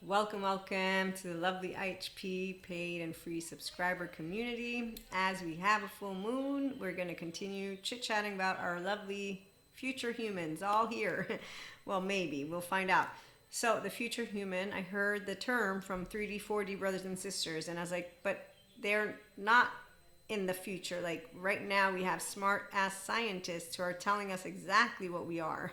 Welcome to the lovely IHP paid and free subscriber community. As we have a full moon, we're going to continue chit-chatting about our lovely future humans all here. Well, maybe. We'll find out. So, the future human, I heard the term from 3D, 4D brothers and sisters, and I was like, but they're not in the future. Like, right now, we have smart-ass scientists who are telling us exactly what we are.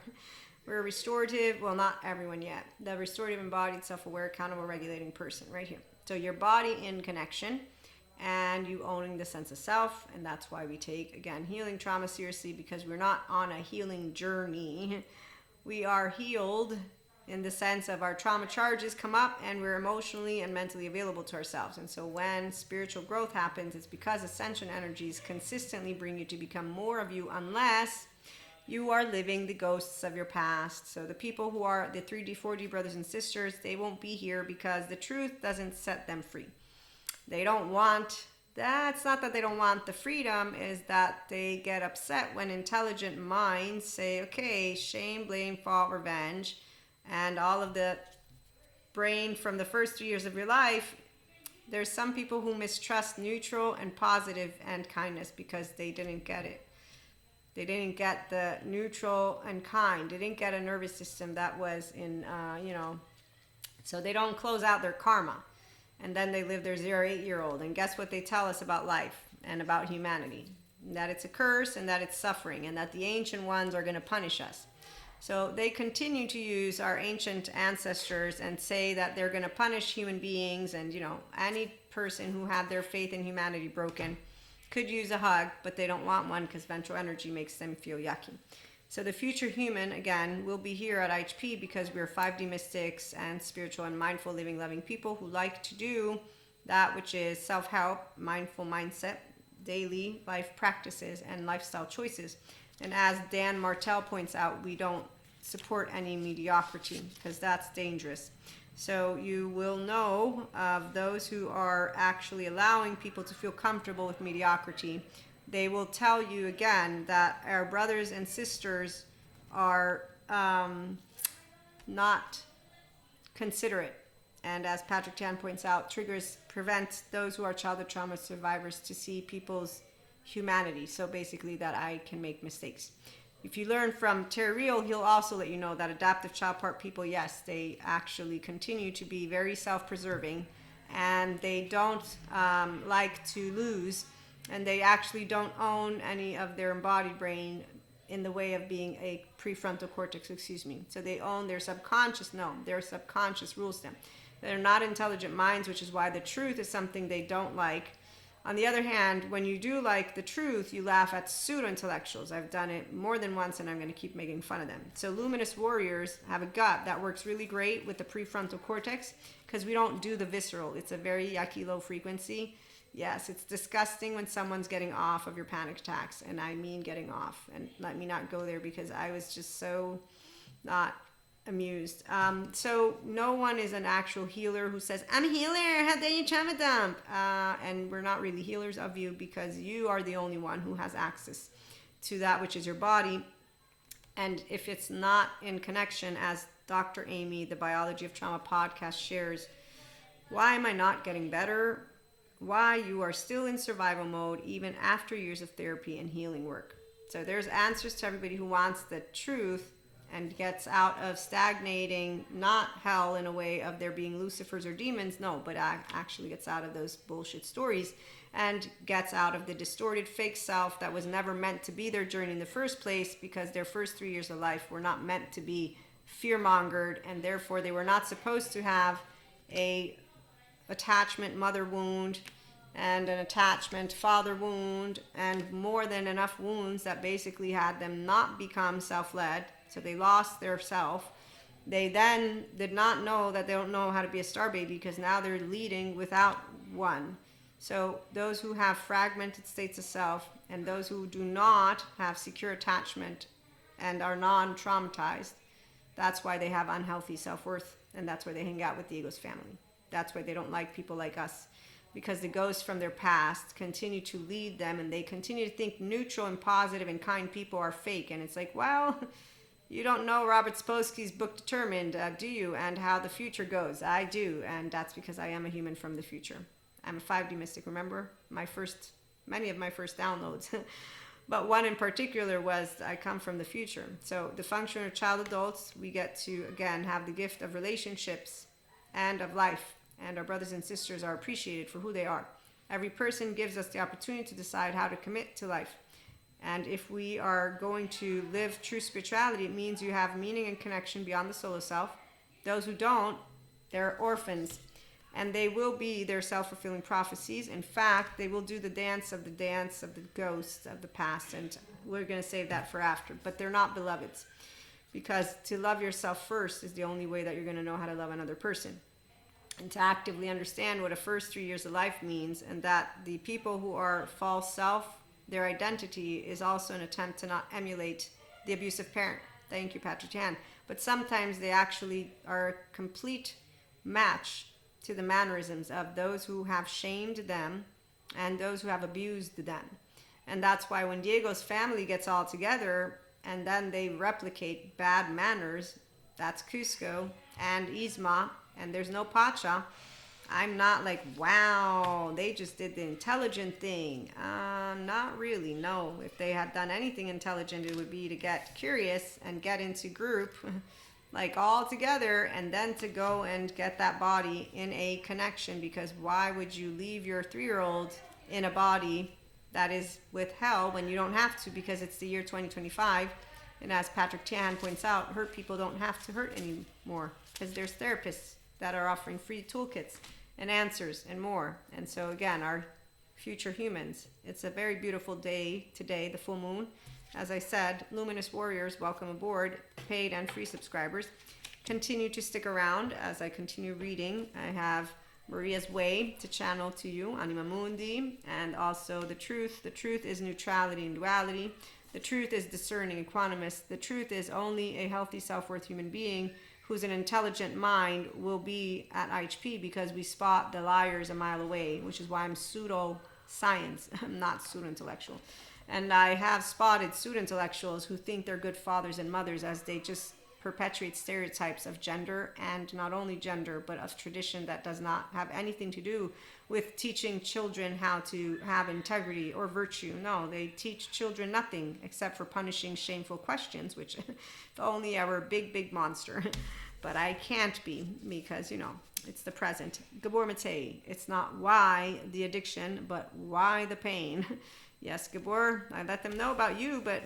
We're a restorative, well, not everyone yet, the restorative, embodied, self-aware, accountable, regulating person right here. So your body in connection and you owning the sense of self. And that's why we take, again, healing trauma seriously, because we're not on a healing journey. We are healed in the sense of our trauma charges come up and we're emotionally and mentally available to ourselves. And so when spiritual growth happens, it's because ascension energies consistently bring you to become more of you, unless you are living the ghosts of your past. So the people who are the 3D, 4D brothers and sisters, they won't be here because the truth doesn't set them free. They don't want, that's not that they don't want the freedom, is that they get upset when intelligent minds say, okay, shame, blame, fault, revenge, and all of the brain from the first 3 years of your life. There's some people who mistrust neutral and positive and kindness because they didn't get it. They didn't get the neutral and kind. They didn't get a nervous system that was in, so they don't close out their karma. And then they live their 0 to 8-year-old. And guess what they tell us about life and about humanity? That it's a curse and that it's suffering and that the ancient ones are going to punish us. So they continue to use our ancient ancestors and say that they're going to punish human beings. And, any person who had their faith in humanity broken could use a hug, but they don't want one because ventral energy makes them feel yucky. So the future human, again, will be here at IHP because we're 5D mystics and spiritual and mindful, living, loving people who like to do that which is self-help, mindful mindset, daily life practices, and lifestyle choices. And as Dan Martell points out, we don't support any mediocrity because that's dangerous. So you will know of those who are actually allowing people to feel comfortable with mediocrity. They will tell you again that our brothers and sisters are not considerate. And as Patrick Tan points out, triggers prevent those who are childhood trauma survivors to see people's humanity. So basically that I can make mistakes. If you learn from Terry Real, he'll also let you know that adaptive child part people, yes, they actually continue to be very self-preserving and they don't like to lose, and they actually don't own any of their embodied brain in the way of being a prefrontal cortex, So they own their subconscious. No, their subconscious rules them. They're not intelligent minds, which is why the truth is something they don't like. On the other hand, when you do like the truth, you laugh at pseudo-intellectuals. I've done it more than once, and I'm going to keep making fun of them. So luminous warriors have a gut that works really great with the prefrontal cortex because we don't do the visceral. It's a very yucky low frequency. Yes, it's disgusting when someone's getting off of your panic attacks, and I mean getting off. And let me not go there because I was just so not amused. So no one is an actual healer who says, I'm a healer, how dare you trauma dump? And we're not really healers of you because you are the only one who has access to that which is your body. And if it's not in connection, as Dr. Amy, the Biology of Trauma podcast shares, why am I not getting better? Why you are still in survival mode even after years of therapy and healing work. So there's answers to everybody who wants the truth and gets out of stagnating, not hell in a way of there being Lucifers or demons, no, but actually gets out of those bullshit stories and gets out of the distorted fake self that was never meant to be their journey in the first place, because their first 3 years of life were not meant to be fear-mongered, and therefore they were not supposed to have a attachment mother wound and an attachment father wound and more than enough wounds that basically had them not become self-led. So they lost their self. They then did not know that they don't know how to be a star baby because now they're leading without one. So those who have fragmented states of self and those who do not have secure attachment and are non-traumatized, that's why they have unhealthy self-worth, and that's why they hang out with the ego's family. That's why they don't like people like us, because the ghosts from their past continue to lead them and they continue to think neutral and positive and kind people are fake. And it's like, well, You don't know Robert Sapolsky's book Determined, do you? And how the future goes. I do, and that's because I am a human from the future. I'm a 5D mystic, remember? Many of my first downloads. But one in particular was I come from the future. So the function of child adults, we get to, again, have the gift of relationships and of life. And our brothers and sisters are appreciated for who they are. Every person gives us the opportunity to decide how to commit to life. And if we are going to live true spirituality, it means you have meaning and connection beyond the solo self. Those who don't, they're orphans. And they will be their self-fulfilling prophecies. In fact, they will do the dance of the ghosts of the past. And we're going to save that for after. But they're not beloveds. Because to love yourself first is the only way that you're going to know how to love another person. And to actively understand what a first 3 years of life means, and that the people who are false self, their identity is also an attempt to not emulate the abusive parent. Thank you, Patrick Chan. But sometimes they actually are a complete match to the mannerisms of those who have shamed them and those who have abused them. And that's why when Diego's family gets all together and then they replicate bad manners, that's Cusco and Isma, and there's no Pacha. I'm not like, wow, they just did the intelligent thing. Not really, no. If they had done anything intelligent, it would be to get curious and get into group, like all together, and then to go and get that body in a connection. Because why would you leave your 3-year-old in a body that is with hell when you don't have to, because it's the year 2025. And as Patrick Chan points out, hurt people don't have to hurt anymore because there's therapists that are offering free toolkits and answers and more. And so again, our future humans, it's a very beautiful day today, the full moon. As I said, luminous warriors, welcome aboard, paid and free subscribers. Continue to stick around as I continue reading. I have Maria's Way to channel to you, Anima Mundi, and also the truth. The truth is neutrality and duality. The truth is discerning, equanimous. The truth is only a healthy self-worth human being who's an intelligent mind will be at IHP, because we spot the liars a mile away, which is why I'm pseudo-science. I'm not pseudo-intellectual. And I have spotted pseudo-intellectuals who think they're good fathers and mothers as they just perpetuate stereotypes of gender, and not only gender, but of tradition that does not have anything to do with teaching children how to have integrity or virtue. No, they teach children nothing except for punishing shameful questions, which if only I were a big, big monster. But I can't be, because, it's the present. Gabor Mate, it's not why the addiction, but why the pain. Yes, Gabor, I let them know about you, but,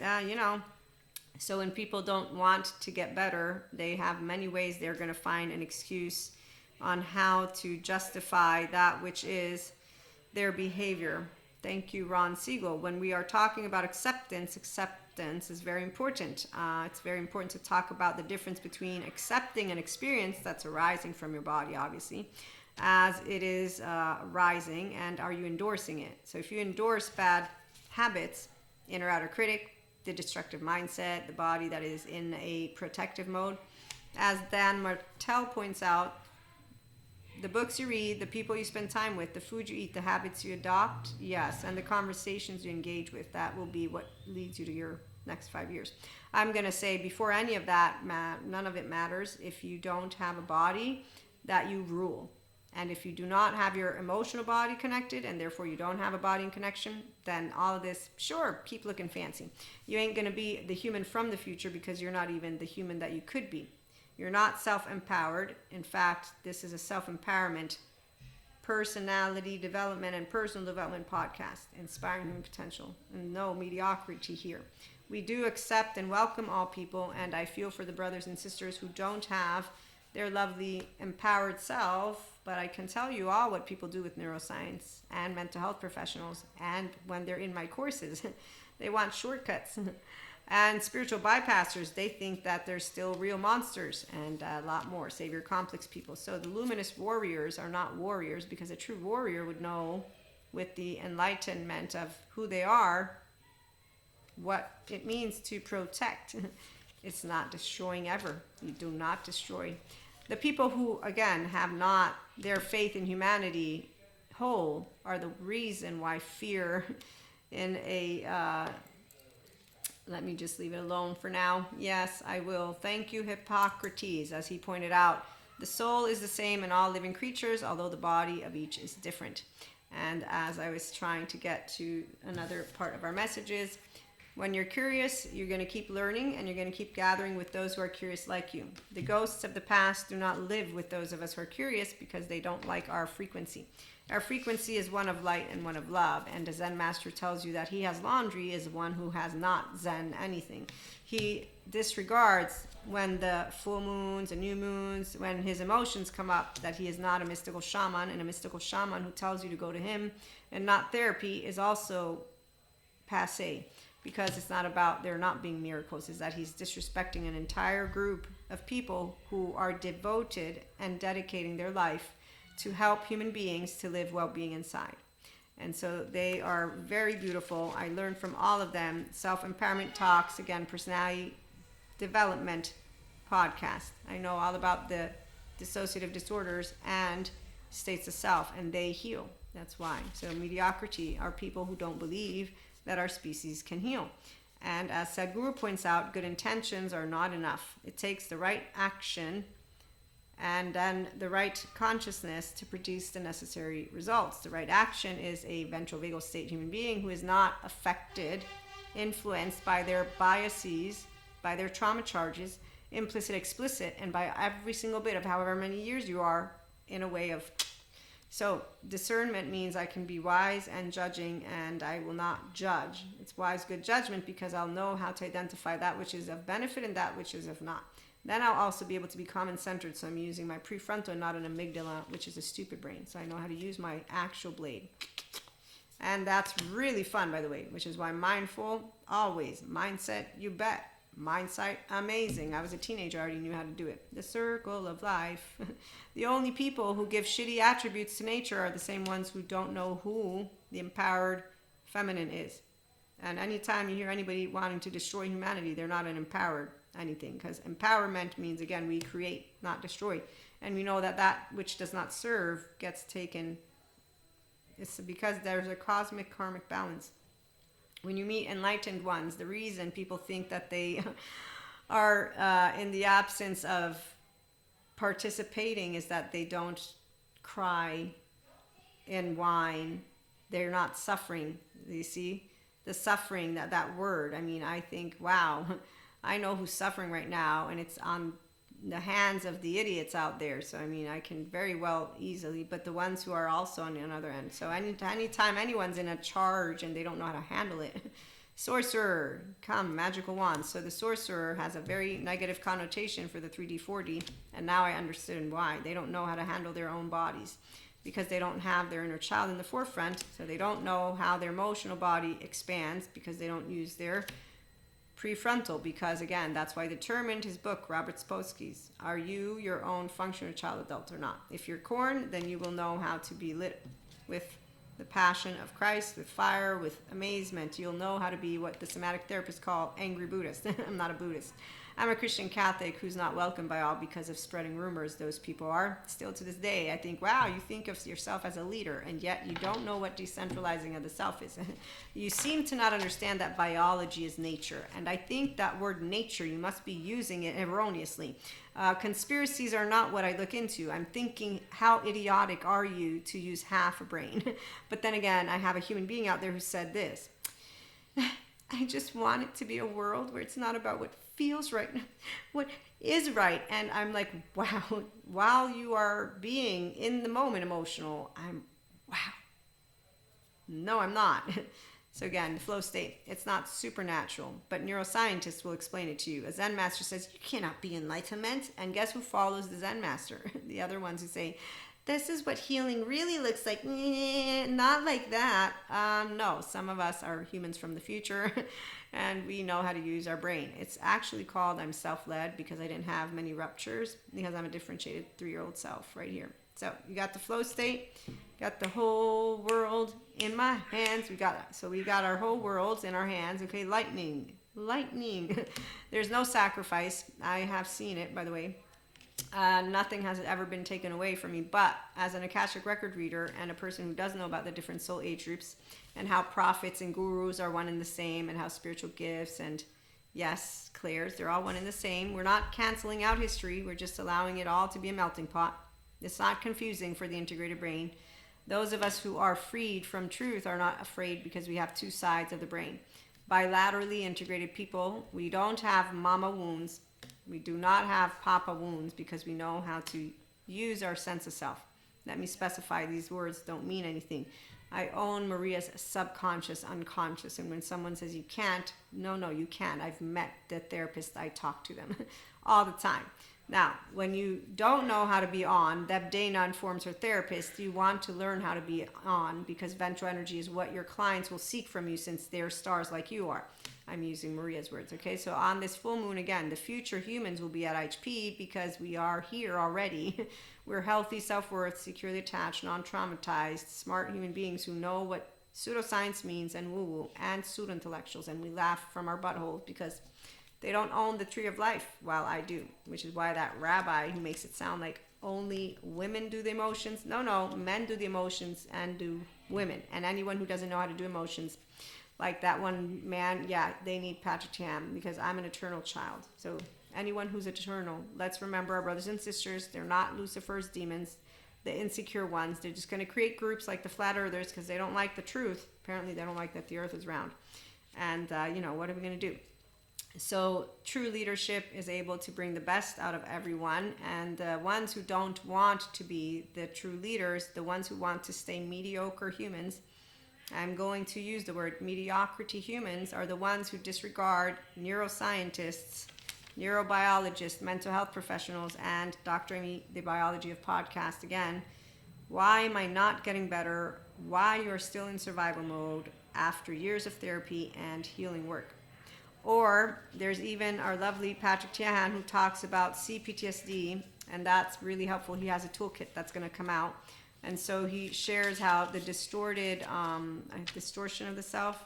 So when people don't want to get better, they have many ways they're going to find an excuse on how to justify that which is their behavior. Thank you, Ron Siegel. When we are talking about acceptance is very important. It's very important to talk about the difference between accepting an experience that's arising from your body, obviously, as it is rising, and are you endorsing it? So if you endorse bad habits, inner outer critic, the destructive mindset, the body that is in a protective mode, as Dan Martel points out, the books you read, the people you spend time with, the food you eat, the habits you adopt, yes, and the conversations you engage with, that will be what leads you to your next 5 years. I'm going to say before any of that, none of it matters if you don't have a body that you rule. And if you do not have your emotional body connected, and therefore you don't have a body in connection, then all of this, sure, keep looking fancy. You ain't going to be the human from the future, because you're not even the human that you could be. You're not self-empowered. In fact, this is a self-empowerment, personality development, and personal development podcast, inspiring human potential, and no mediocrity here. We do accept and welcome all people, and I feel for the brothers and sisters who don't have their lovely empowered self, but I can tell you all what people do with neuroscience and mental health professionals, and when they're in my courses, they want shortcuts. And spiritual bypassers, they think that they're still real monsters, and a lot more savior complex people. So the luminous warriors are not warriors, because a true warrior would know, with the enlightenment of who they are, what it means to protect. It's not destroying ever. You do not destroy. The people who, again, have not their faith in humanity whole are the reason why fear in a Let me just leave it alone for now. Yes, I will. Thank you, Hippocrates. As he pointed out, the soul is the same in all living creatures, although the body of each is different. And as I was trying to get to another part of our messages, when you're curious, you're going to keep learning and you're going to keep gathering with those who are curious like you. The ghosts of the past do not live with those of us who are curious because they don't like our frequency. Our frequency is one of light and one of love. And a Zen master tells you that he has laundry is one who has not Zen anything. He disregards when the full moons and new moons, when his emotions come up, that he is not a mystical shaman. And a mystical shaman who tells you to go to him and not therapy is also passé. Because it's not about there not being miracles, is that he's disrespecting an entire group of people who are devoted and dedicating their life to help human beings to live well-being inside. And so they are very beautiful. I learned from all of them. Self-empowerment talks, again, personality development podcast. I know all about the dissociative disorders and states of self, and they heal. That's why. So mediocrity are people who don't believe that our species can heal. And as Sadhguru points out, good intentions are not enough. It takes the right action and then the right consciousness to produce the necessary results. The right action is a ventral vagal state human being who is not affected, influenced by their biases, by their trauma charges, implicit, explicit, and by every single bit of however many years you are in a way of. So discernment means I can be wise and judging, and I will not judge. It's wise, good judgment, because I'll know how to identify that which is of benefit and that which is of not. Then I'll also be able to be common-centered, so I'm using my prefrontal and not an amygdala, which is a stupid brain. So I know how to use my actual blade. And that's really fun, by the way, which is why mindful, always. Mindset, you bet. Mindsight, amazing. I was a teenager, I already knew how to do it. The circle of life. The only people who give shitty attributes to nature are the same ones who don't know who the empowered feminine is. And anytime you hear anybody wanting to destroy humanity, they're not an empowered anything, because empowerment means, again, we create, not destroy. And we know that that which does not serve gets taken. It's because there's a cosmic karmic balance. When you meet enlightened ones, the reason people think that they are in the absence of participating is that they don't cry and whine. They're not suffering. You see? The suffering, that word. I mean, I think, wow, I know who's suffering right now, and it's on the hands of the idiots out there. So, I mean, I can very well easily, but the ones who are also on the other end. So anytime anyone's in a charge and they don't know how to handle it, sorcerer, come, magical wand. So the sorcerer has a very negative connotation for the 3D, 4D, and now I understand why. They don't know how to handle their own bodies because they don't have their inner child in the forefront, so they don't know how their emotional body expands because they don't use their prefrontal, because again, that's why determined his book, Robert Sapolsky's, are you your own functional child, adult or not? If you're corn, then you will know how to be lit with the passion of Christ, with fire, with amazement. You'll know how to be what the somatic therapists call angry Buddhist. I'm not a Buddhist. I'm a Christian Catholic who's not welcomed by all because of spreading rumors. Those people are. Still to this day, I think, wow, you think of yourself as a leader, and yet you don't know what decentralizing of the self is. You seem to not understand that biology is nature. And I think that word nature, you must be using it erroneously. Conspiracies are not what I look into. I'm thinking, how idiotic are you to use half a brain? But then again, I have a human being out there who said this. I just want it to be a world where it's not about what feels right, what is right. And I'm like, wow, while you are being in the moment emotional, wow. No, I'm not. So again, the flow state, it's not supernatural, but neuroscientists will explain it to you. A Zen master says, you cannot be enlightenment. And guess who follows the Zen master? The other ones who say, this is what healing really looks like. Not like that. No, some of us are humans from the future and we know how to use our brain. It's actually called I'm self-led because I didn't have many ruptures, because I'm a differentiated 3-year-old self right here. So you got the flow state, got the whole world in my hands. We got our whole worlds in our hands. Okay, lightning. There's no sacrifice. I have seen it, by the way. Nothing has ever been taken away from me, but as an Akashic record reader and a person who does know about the different soul age groups and how prophets and gurus are one and the same, and how spiritual gifts and Yes, Claire's. They're all one and the same. We're not canceling out history. We're just allowing it all to be a melting pot. It's not confusing for the integrated brain. Those of us who are freed from truth are not afraid because we have two sides of the brain. Bilaterally integrated people, we don't have mama wounds. We do not have papa wounds because we know how to use our sense of self. Let me specify, these words don't mean anything. I own Maria's subconscious, unconscious. And when someone says you can't, no, you can't. I've met the therapist. I talk to them all the time. Now, when you don't know how to be on, Deb Dana informs her therapist, you want to learn how to be on because ventral energy is what your clients will seek from you since they're stars like you are. I'm using Maria's words, okay? So on this full moon, again, the future humans will be at IHP because we are here already. We're healthy, self-worth, securely attached, non-traumatized, smart human beings who know what pseudoscience means and woo-woo, and pseudo-intellectuals, and we laugh from our buttholes because they don't own the tree of life, while I do, which is why that rabbi who makes it sound like only women do the emotions. No, men do the emotions and do women. And anyone who doesn't know how to do emotions, like that one man, yeah, they need Patrick Tam because I'm an eternal child. So anyone who's eternal, let's remember our brothers and sisters, they're not Lucifer's demons, the insecure ones. They're just going to create groups like the flat earthers because they don't like the truth. Apparently they don't like that the earth is round. And, what are we going to do? So true leadership is able to bring the best out of everyone, and the ones who don't want to be the true leaders, the ones who want to stay mediocre humans, I'm going to use the word mediocrity humans, are the ones who disregard neuroscientists, neurobiologists, mental health professionals, and Dr. Amy, the biology of podcast again. Why am I not getting better? Why you're still in survival mode after years of therapy and healing work? Or there's even our lovely Patrick Tiahan who talks about CPTSD, and that's really helpful. He has a toolkit that's going to come out. And so he shares how the distortion of the self.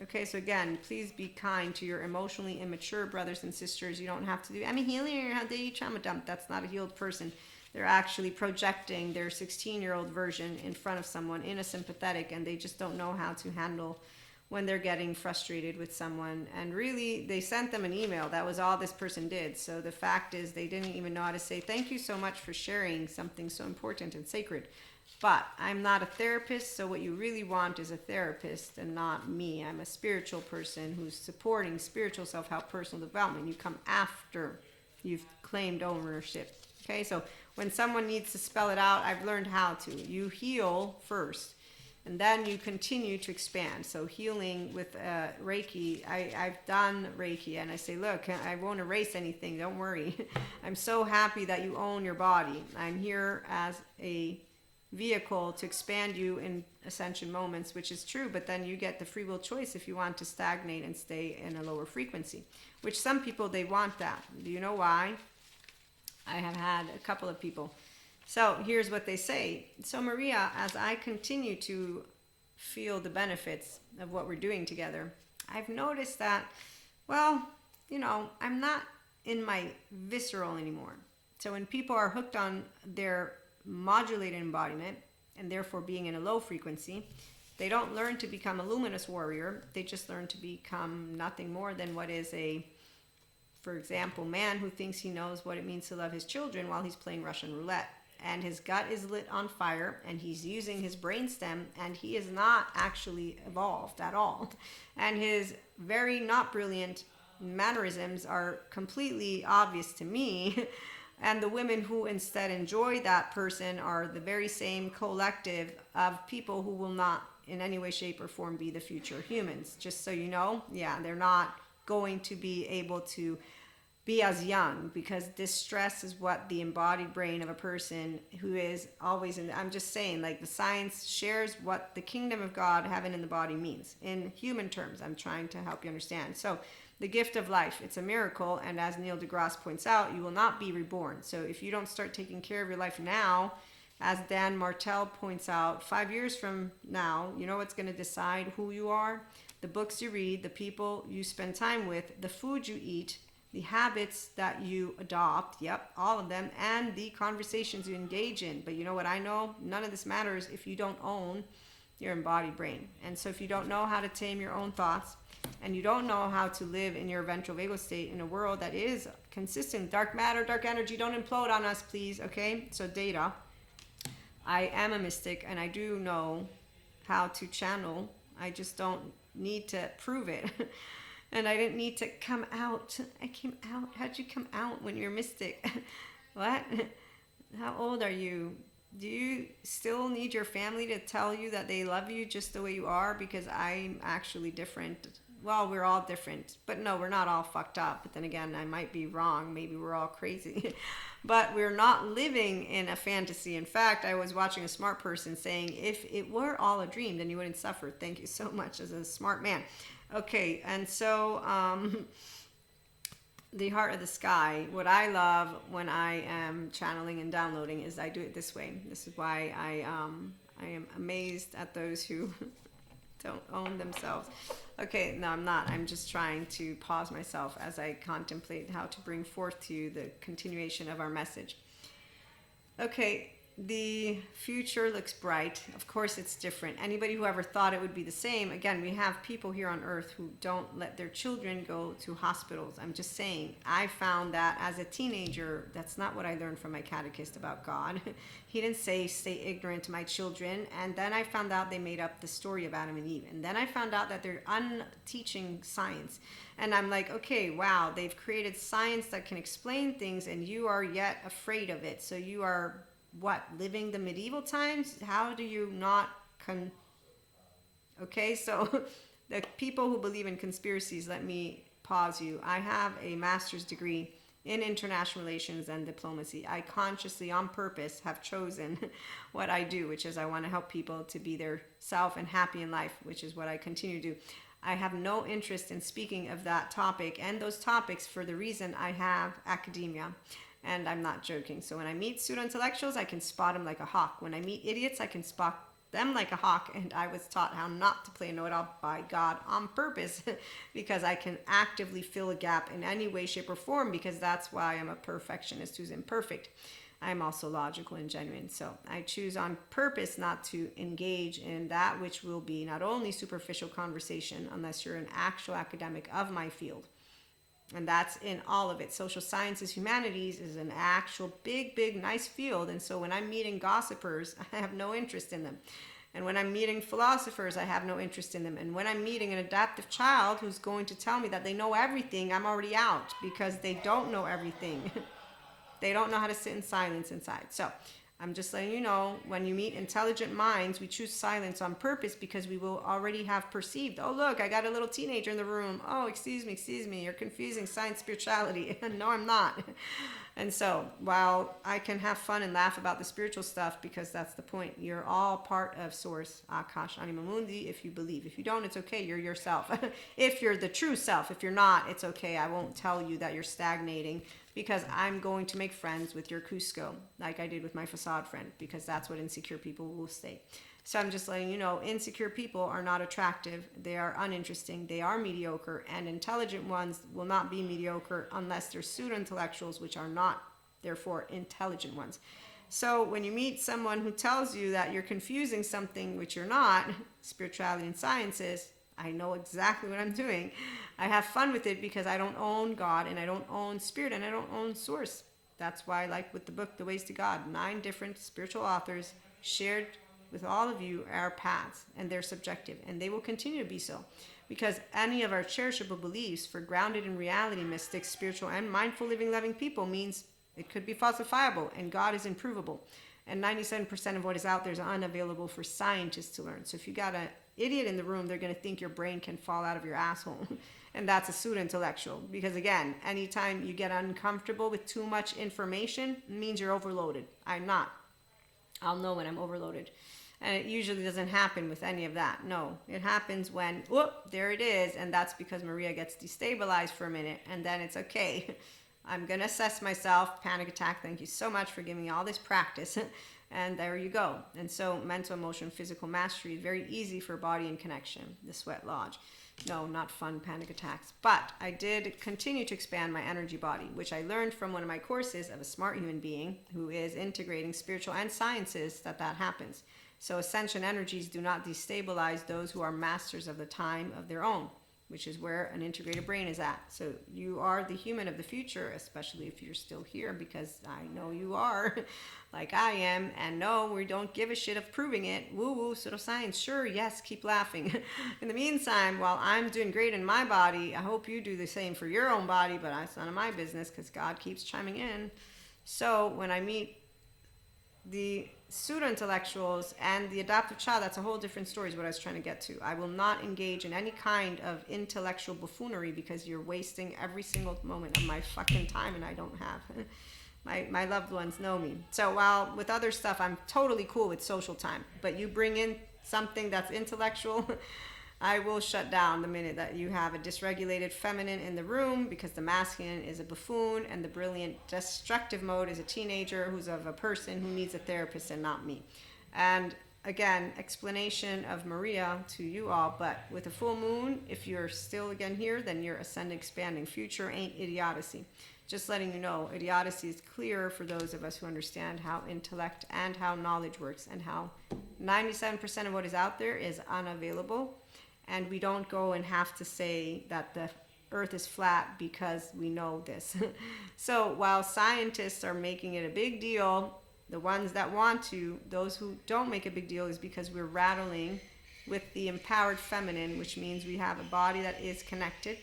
Okay, so again, please be kind to your emotionally immature brothers and sisters. You don't have to do, healing, how dare you trauma dump. That's not a healed person. They're actually projecting their 16-year-old version in front of someone in a sympathetic, and they just don't know how to handle when they're getting frustrated with someone. And really, they sent them an email. That was all this person did. So the fact is they didn't even know how to say, thank you so much for sharing something so important and sacred. But I'm not a therapist, so what you really want is a therapist and not me. I'm a spiritual person who's supporting spiritual self-help, personal development. You come after you've claimed ownership. Okay, so when someone needs to spell it out, I've learned how to. You heal first, and then you continue to expand. So healing with Reiki, I've done Reiki, and I say, look, I won't erase anything, don't worry. I'm so happy that you own your body. I'm here as a vehicle to expand you in ascension moments, which is true, but then you get the free will choice if you want to stagnate and stay in a lower frequency, which some people, they want that. Do you know why? I have had a couple of people. So here's what they say. So Maria, as I continue to feel the benefits of what we're doing together, I've noticed that, I'm not in my visceral anymore. So when people are hooked on their modulated embodiment and therefore being in a low frequency, they don't learn to become a luminous warrior. They just learn to become nothing more than what is for example, man who thinks he knows what it means to love his children while he's playing Russian roulette. And his gut is lit on fire, and he's using his brainstem, and he is not actually evolved at all. And his very not brilliant mannerisms are completely obvious to me. And the women who instead enjoy that person are the very same collective of people who will not in any way, shape, or form be the future humans. Just so you know, they're not going to be able to be as young, because distress is what the embodied brain of a person who is always in, I'm just saying, like the science shares what the kingdom of God, heaven in the body means in human terms. I'm trying to help you understand. So the gift of life, it's a miracle. And as Neil deGrasse points out, you will not be reborn. So if you don't start taking care of your life now, as Dan Martell points out, 5 years from now, you know what's going to decide who you are? The books you read, the people you spend time with, the food you eat, the habits that you adopt, all of them, and the conversations you engage in. But you know what I know? None of this matters if you don't own your embodied brain. And so if you don't know how to tame your own thoughts, and you don't know how to live in your ventral vagal state in a world that is consistent, dark matter, dark energy, don't implode on us, please, okay? So data, I am a mystic, and I do know how to channel. I just don't need to prove it. And I didn't need to come out. I came out. How'd you come out when you're mystic? What? How old are you? Do you still need your family to tell you that they love you just the way you are? Because I'm actually different. Well, we're all different. But no, we're not all fucked up. But then again, I might be wrong. Maybe we're all crazy. But we're not living in a fantasy. In fact, I was watching a smart person saying, if it were all a dream, then you wouldn't suffer. Thank you so much, as a smart man. Okay, and so the heart of the sky, what I love when I am channeling and downloading is I do it this way. This is why I am amazed at those who don't own themselves. Okay, no, I'm not. I'm just trying to pause myself as I contemplate how to bring forth to you the continuation of our message. Okay, the future looks bright. Of course, it's different. Anybody who ever thought it would be the same, again, we have people here on earth who don't let their children go to hospitals. I'm just saying, I found that as a teenager, that's not what I learned from my catechist about God. He didn't say, stay ignorant to my children. And then I found out they made up the story of Adam and Eve. And then I found out that they're unteaching science. And I'm like, okay, wow, they've created science that can explain things, and you are yet afraid of it. So you are what, living the medieval times? How do you not okay, so the people who believe in conspiracies, let me pause you. I have a master's degree in international relations and diplomacy. I consciously, on purpose, have chosen what I do, which is I want to help people to be their self and happy in life, which is what I continue to do. I have no interest in speaking of that topic and those topics for the reason I have academia. And I'm not joking. So when I meet pseudo-intellectuals, I can spot them like a hawk. When I meet idiots, I can spot them like a hawk. And I was taught how not to play know-it-all by God on purpose because I can actively fill a gap in any way, shape, or form, because that's why I'm a perfectionist who's imperfect. I'm also logical and genuine. So I choose on purpose not to engage in that which will be not only superficial conversation unless you're an actual academic of my field. And that's in all of it. Social sciences, humanities is an actual big, nice field. And so when I'm meeting gossipers, I have no interest in them. And when I'm meeting philosophers, I have no interest in them. And when I'm meeting an adaptive child who's going to tell me that they know everything, I'm already out, because they don't know everything. They don't know how to sit in silence inside. So I'm just letting you know, when you meet intelligent minds, we choose silence on purpose because we will already have perceived, oh, look, I got a little teenager in the room. Oh, excuse me, you're confusing science, spirituality. No, I'm not. And so while I can have fun and laugh about the spiritual stuff, because that's the point, you're all part of Source, Akash, Anima Mundi, if you believe. If you don't, it's okay, you're yourself. If you're the true self, if you're not, it's okay. I won't tell you that you're stagnating, because I'm going to make friends with your Cusco, like I did with my facade friend, because that's what insecure people will say. So I'm just letting you know, insecure people are not attractive. They are uninteresting. They are mediocre. And intelligent ones will not be mediocre unless they're pseudo-intellectuals, which are not, therefore, intelligent ones. So when you meet someone who tells you that you're confusing something which you're not, spirituality and sciences, I know exactly what I'm doing. I have fun with it because I don't own God, and I don't own spirit, and I don't own source. That's why, like with the book, The Ways to God, 9 different spiritual authors shared with all of you our paths, and they're subjective, and they will continue to be so. Because any of our cherishable beliefs for grounded in reality mystics, spiritual and mindful living loving people means it could be falsifiable, and God is improvable. And 97% of what is out there is unavailable for scientists to learn. So if you got an idiot in the room, they're going to think your brain can fall out of your asshole. And that's a pseudo-intellectual. Because again, anytime you get uncomfortable with too much information, it means you're overloaded. I'm not. I'll know when I'm overloaded. And it usually doesn't happen with any of that. No, it happens when, whoop, there it is. And that's because Maria gets destabilized for a minute. And then it's okay. I'm going to assess myself. Panic attack. Thank you so much for giving me all this practice. And there you go. And so mental, emotion, physical mastery, very easy for body and connection. The sweat lodge. No, not fun panic attacks. But I did continue to expand my energy body, which I learned from one of my courses of a smart human being who is integrating spiritual and sciences that happens. So ascension energies do not destabilize those who are masters of the time of their own. which is where an integrated brain is at. So you are the human of the future, especially if you're still here, because I know you are, like I am. And no, we don't give a shit of proving it. Woo woo, pseudoscience. Sure, yes, keep laughing. In the meantime, while I'm doing great in my body, I hope you do the same for your own body, but that's none of my business because God keeps chiming in. So when I meet the pseudo-intellectuals and the adoptive child, that's a whole different story is what I was trying to get to. I will not engage in any kind of intellectual buffoonery because you're wasting every single moment of my fucking time and I don't have. My loved ones know me. So while with other stuff, I'm totally cool with social time. But you bring in something that's intellectual, I will shut down the minute that you have a dysregulated feminine in the room, because the masculine is a buffoon and the brilliant destructive mode is a teenager who's of a person who needs a therapist and not me. And again, explanation of Maria to you all, but with a full moon, if you're still again here, then you're ascending, expanding. Future ain't idiocy. Just letting you know, idiocy is clear for those of us who understand how intellect and how knowledge works and how 97% of what is out there is unavailable. And we don't go and have to say that the earth is flat because we know this. So while scientists are making it a big deal, the ones that want to, those who don't make a big deal, is because we're rattling with the empowered feminine, which means we have a body that is connected.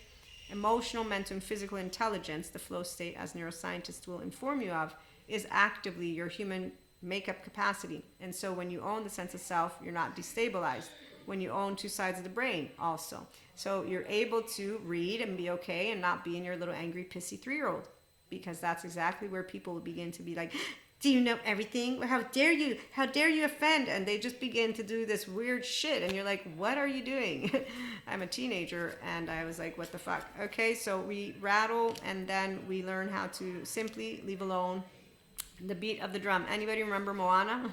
Emotional, mental, and physical intelligence, the flow state, as neuroscientists will inform you of, is actively your human makeup capacity. And so when you own the sense of self, you're not destabilized. When you own two sides of the brain also. So you're able to read and be okay and not be in your little angry, pissy 3-year-old. Because that's exactly where people will begin to be like, do you know everything? How dare you? How dare you offend? And they just begin to do this weird shit. And you're like, what are you doing? I'm a teenager. And I was like, what the fuck? Okay, so we rattle and then we learn how to simply leave alone the beat of the drum. Anybody remember Moana?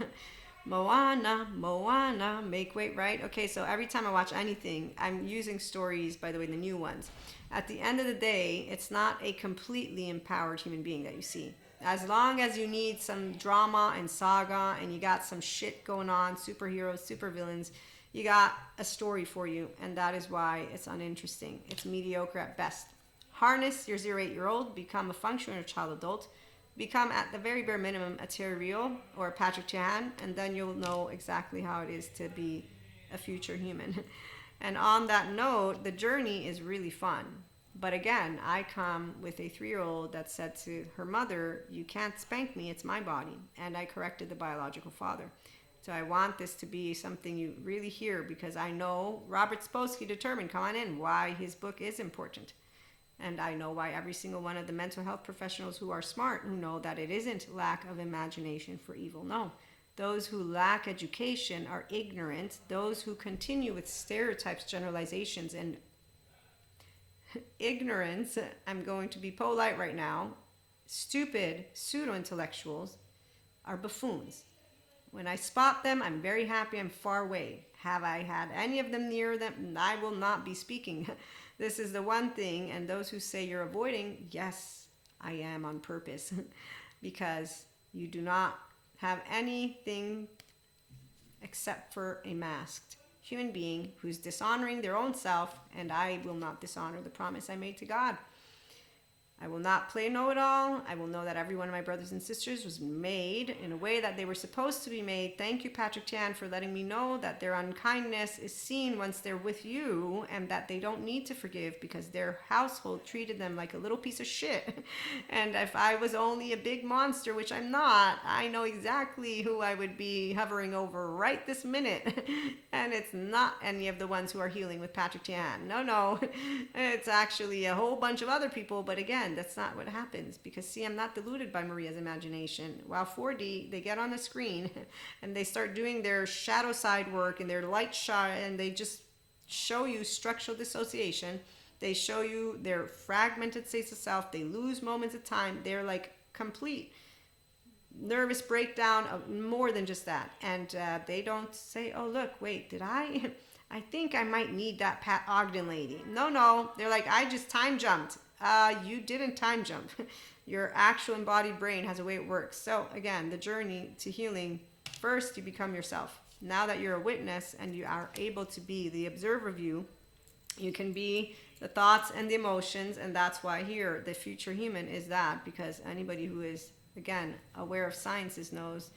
Moana, make weight, right? Okay, so every time I watch anything, I'm using stories, by the way, the new ones. At the end of the day, it's not a completely empowered human being that you see. As long as you need some drama and saga and you got some shit going on, superheroes, supervillains, you got a story for you, and that is why it's uninteresting. It's mediocre at best. Harness your 0-8-year-old, become a functional child adult, become at the very bare minimum a Terry Real or a Patrick Chan, and then you'll know exactly how it is to be a future human. And on that note, the journey is really fun. But again, I come with a 3-year-old that said to her mother, you can't spank me, it's my body. And I corrected the biological father. So I want this to be something you really hear, because I know Robert Spolsky determined, come on in, why his book is important. And I know why every single one of the mental health professionals who are smart, who know that it isn't lack of imagination for evil. No. Those who lack education are ignorant. Those who continue with stereotypes, generalizations, and ignorance, I'm going to be polite right now, stupid pseudo-intellectuals are buffoons. When I spot them, I'm very happy I'm far away. Have I had any of them near them? I will not be speaking. This is the one thing, and those who say you're avoiding, yes, I am on purpose, because you do not have anything except for a masked human being who's dishonoring their own self, and I will not dishonor the promise I made to God. I will not play know-it-all. I will know that every one of my brothers and sisters was made in a way that they were supposed to be made. Thank you, Patrick Tan, for letting me know that their unkindness is seen once they're with you, and that they don't need to forgive because their household treated them like a little piece of shit. And if I was only a big monster, which I'm not, I know exactly who I would be hovering over right this minute. And it's not any of the ones who are healing with Patrick Tan. No. It's actually a whole bunch of other people, but again, that's not what happens, because see, I'm not deluded by Maria's imagination. While 4D, they get on the screen and they start doing their shadow side work and their light shot, and they just show you structural dissociation. They show you their fragmented states of self. They lose moments of time. They're like complete nervous breakdown of more than just that. And they don't say, oh, look, wait, did I think I might need that Pat Ogden lady. No. They're like, I just time jumped. You didn't time jump. Your actual embodied brain has a way it works. So again, the journey to healing, first you become yourself. Now that you're a witness and you are able to be the observer view, you can be the thoughts and the emotions. And that's why here the future human is that, because anybody who is, again, aware of sciences knows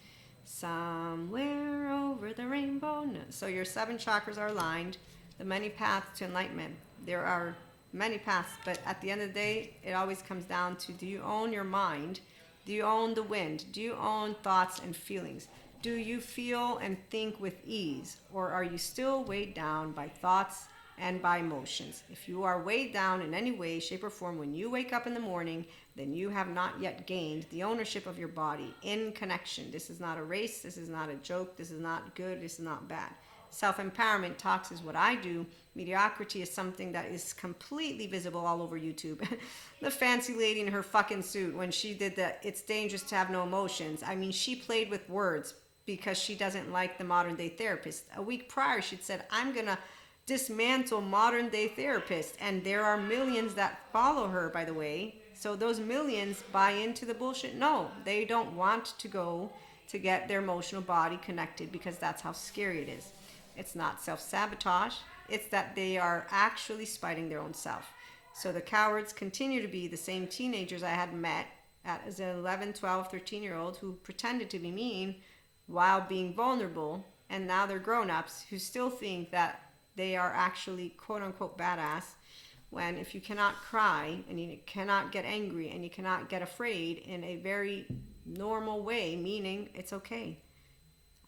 somewhere over the rainbow. No. So your 7 chakras are aligned, the many paths to enlightenment. There are many paths, but at the end of the day, it always comes down to, do you own your mind? Do you own the wind? Do you own thoughts and feelings? Do you feel and think with ease? Or are you still weighed down by thoughts and by emotions? If you are weighed down in any way, shape, or form when you wake up in the morning, then you have not yet gained the ownership of your body in connection. This is not a race. This is not a joke. This is not good. This is not bad. Self-empowerment talks is what I do. Mediocrity is something that is completely visible all over YouTube. The fancy lady in her fucking suit, when she did the "it's dangerous to have no emotions," I mean, she played with words because she doesn't like the modern day therapist. A week prior, she'd said, "I'm gonna dismantle modern day therapists," and there are millions that follow her, by the way. So those millions buy into the bullshit. No, they don't want to go to get their emotional body connected, because that's how scary it is. It's not self-sabotage. It's that they are actually spiting their own self. So the cowards continue to be the same teenagers I had met as an 11, 12, 13-year-old who pretended to be mean while being vulnerable. And now they're grown-ups who still think that they are actually quote-unquote badass, when if you cannot cry and you cannot get angry and you cannot get afraid in a very normal way, meaning it's okay.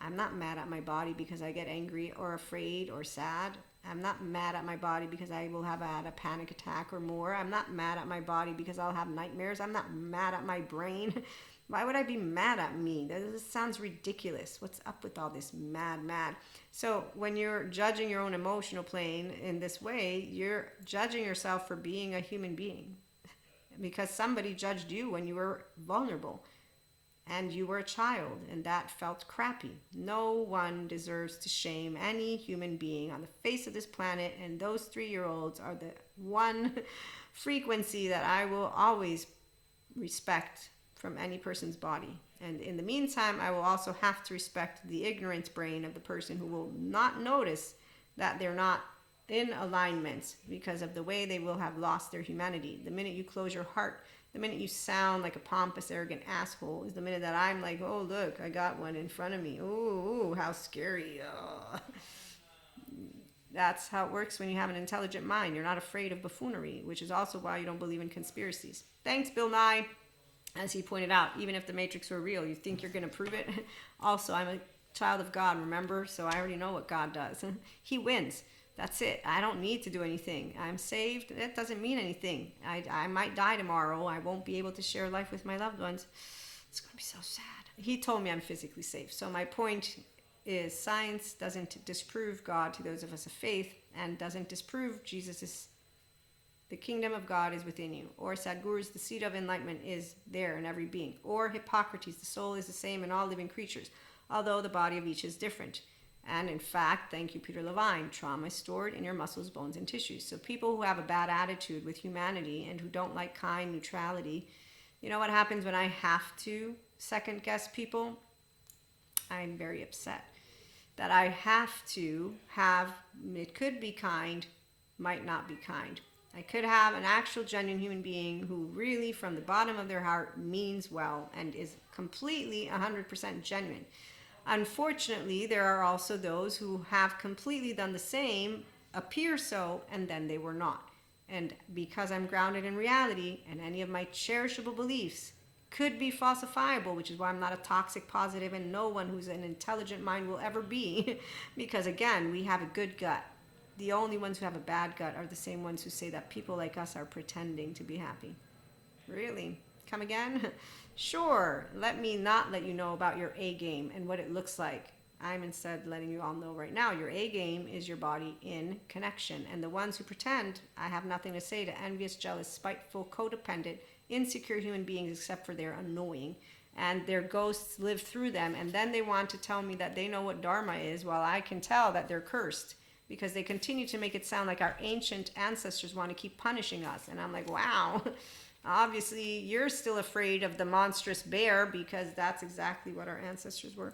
I'm not mad at my body because I get angry or afraid or sad. I'm not mad at my body because I will have had a panic attack or more. I'm not mad at my body because I'll have nightmares. I'm not mad at my brain. Why would I be mad at me? This sounds ridiculous. What's up with all this mad? So when you're judging your own emotional plane in this way, you're judging yourself for being a human being, because somebody judged you when you were vulnerable. And you were a child, and that felt crappy. No one deserves to shame any human being on the face of this planet, and those 3-year-olds are the one frequency that I will always respect from any person's body. And in the meantime, I will also have to respect the ignorant brain of the person who will not notice that they're not in alignment because of the way they will have lost their humanity. The minute you close your heart, the minute you sound like a pompous, arrogant asshole, is the minute that I'm like, oh, look, I got one in front of me. Ooh, how scary. Oh. That's how it works when you have an intelligent mind. You're not afraid of buffoonery, which is also why you don't believe in conspiracies. Thanks, Bill Nye. As he pointed out, even if the Matrix were real, you think you're going to prove it? Also, I'm a child of God, remember? So I already know what God does. He wins. That's it. I don't need to do anything. I'm saved. That doesn't mean anything. I might die tomorrow. I won't be able to share life with my loved ones. It's going to be so sad. He told me I'm physically safe. So my point is, science doesn't disprove God to those of us of faith, and doesn't disprove the kingdom of God is within you. Or Sadhguru's, the seed of enlightenment is there in every being. Or Hippocrates, the soul is the same in all living creatures, although the body of each is different. And in fact, thank you, Peter Levine, trauma is stored in your muscles, bones, and tissues. So people who have a bad attitude with humanity and who don't like kind neutrality, you know what happens when I have to second guess people? I'm very upset that I have to have, it could be kind, might not be kind. I could have an actual genuine human being who really from the bottom of their heart means well and is completely 100% genuine. Unfortunately, there are also those who have completely done the same, appear so, and then they were not. And because I'm grounded in reality, and any of my cherishable beliefs could be falsifiable, which is why I'm not a toxic positive, and no one who's an intelligent mind will ever be, because again, we have a good gut. The only ones who have a bad gut are the same ones who say that people like us are pretending to be happy. Really? Come again? Sure, let me not let you know about your A game and what it looks like. I'm instead letting you all know right now, your A game is your body in connection. And the ones who pretend, I have nothing to say to envious, jealous, spiteful, codependent, insecure human beings except for they're annoying. And their ghosts live through them. And then they want to tell me that they know what Dharma is, while I can tell that they're cursed. Because they continue to make it sound like our ancient ancestors want to keep punishing us. And I'm like, wow. Obviously, you're still afraid of the monstrous bear, because that's exactly what our ancestors were.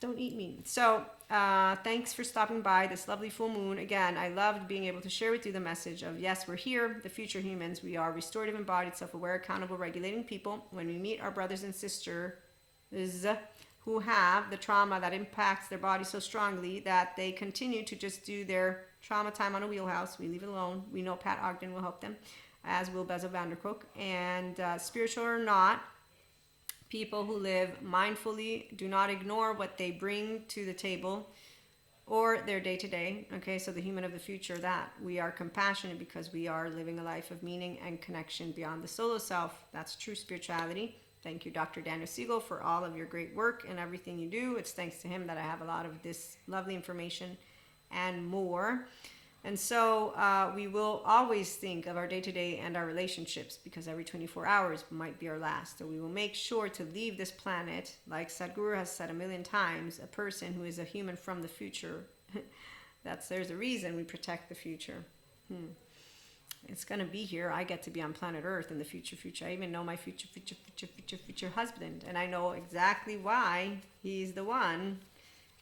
Don't eat meat. So thanks for stopping by this lovely full moon. Again, I loved being able to share with you the message of, yes, we're here, the future humans. We are restorative, embodied, self-aware, accountable, regulating people. When we meet our brothers and sisters who have the trauma that impacts their body so strongly that they continue to just do their trauma time on a wheelhouse, we leave it alone. We know Pat Ogden will help them, as will Bezel Vanderkook. And spiritual or not, people who live mindfully do not ignore what they bring to the table or their day-to-day. Okay, so the human of the future, that we are compassionate because we are living a life of meaning and connection beyond the solo self. That's true spirituality. Thank you, Dr. Daniel Siegel, for all of your great work and everything you do. It's thanks to him that I have a lot of this lovely information and more. And so we will always think of our day-to-day and our relationships, because every 24 hours might be our last. So we will make sure to leave this planet, like Sadhguru has said a million times, a person who is a human from the future. There's a reason we protect the future. It's going to be here. I get to be on planet Earth in the future. I even know my future husband. And I know exactly why he's the one.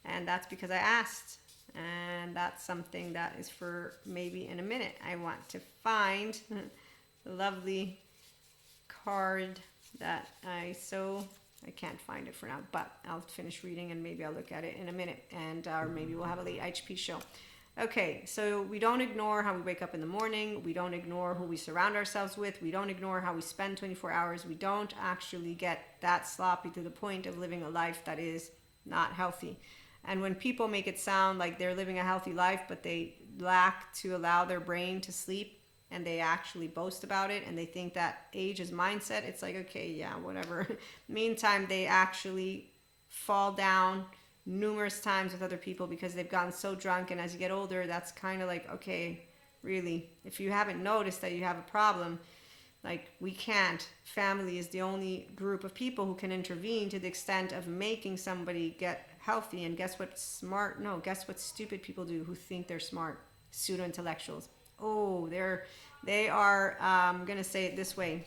And that's because I asked. And that's something that is for maybe in a minute. I want to find the lovely card that I can't find it for now, but I'll finish reading and maybe I'll look at it in a minute, and or maybe we'll have a late HP show. Okay, so we don't ignore how we wake up in the morning. We don't ignore who we surround ourselves with. We don't ignore how we spend 24 hours. We don't actually get that sloppy to the point of living a life that is not healthy. And when people make it sound like they're living a healthy life, but they lack to allow their brain to sleep, and they actually boast about it, and they think that age is mindset, it's like, okay, yeah, whatever. Meantime, they actually fall down numerous times with other people because they've gotten so drunk. And as you get older, that's kind of like, okay, really, if you haven't noticed that you have a problem, like, we can't. Family is the only group of people who can intervene to the extent of making somebody get healthy. And guess what guess what stupid people do who think they're smart? Pseudo-intellectuals. Oh, they are, I'm going to say it this way.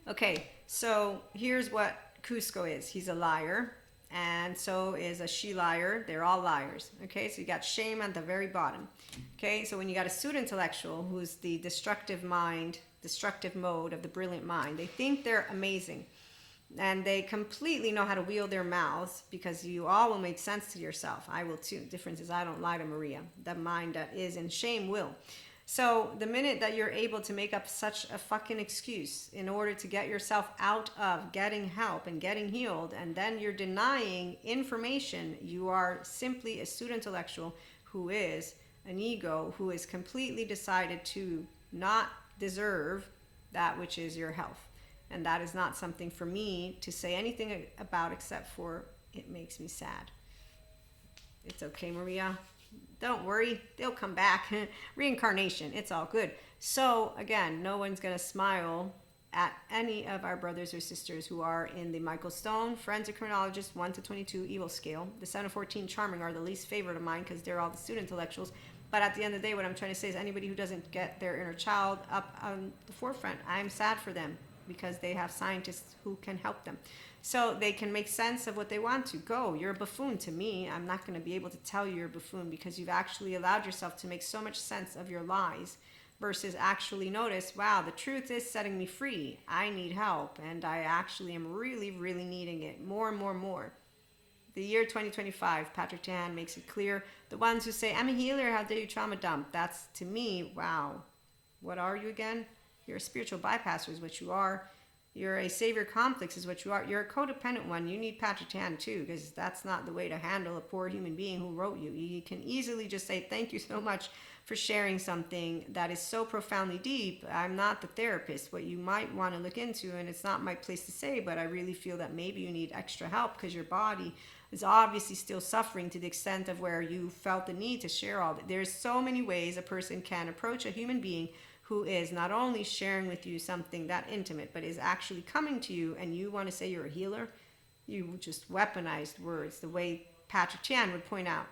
Okay, so here's what Cusco is. He's a liar, and so is a she-liar. They're all liars. Okay, so you got shame at the very bottom. Okay, so when you got a pseudo-intellectual who's the destructive mode of the brilliant mind, they think they're amazing. And they completely know how to wield their mouths, because you all will make sense to yourself. I will too. The difference is I don't lie to Maria. The mind that is in shame will. So the minute that you're able to make up such a fucking excuse in order to get yourself out of getting help and getting healed, and then you're denying information, you are simply a pseudo-intellectual who is an ego, who is completely decided to not deserve that which is your health. And that is not something for me to say anything about, except for it makes me sad. It's okay, Maria. Don't worry. They'll come back. Reincarnation. It's all good. So, again, no one's going to smile at any of our brothers or sisters who are in the Michael Stone, forensic criminologist, 1 to 22 evil scale. The 7 to 14 charming are the least favorite of mine because they're all the pseudo-intellectuals. But at the end of the day, what I'm trying to say is anybody who doesn't get their inner child up on the forefront, I'm sad for them, because they have scientists who can help them. So they can make sense of what they want to. Go, you're a buffoon to me. I'm not going to be able to tell you you're a buffoon, because you've actually allowed yourself to make so much sense of your lies, versus actually notice, wow, the truth is setting me free. I need help, and I actually am really, really needing it more and more and more. The year 2025, Patrick Tahan makes it clear. The ones who say, I'm a healer, how dare you trauma dump? That's, to me, wow. What are you again? You're a spiritual bypasser is what you are. You're a savior complex is what you are. You're a codependent one. You need Patrick Tan too, because that's not the way to handle a poor human being who wrote you. You can easily just say, thank you so much for sharing something that is so profoundly deep. I'm not the therapist. What you might want to look into, and it's not my place to say, but I really feel that maybe you need extra help because your body is obviously still suffering to the extent of where you felt the need to share all that. There's so many ways a person can approach a human being who is not only sharing with you something that intimate, but is actually coming to you, and you want to say you're a healer. You just weaponized words, the way Patrick Chan would point out.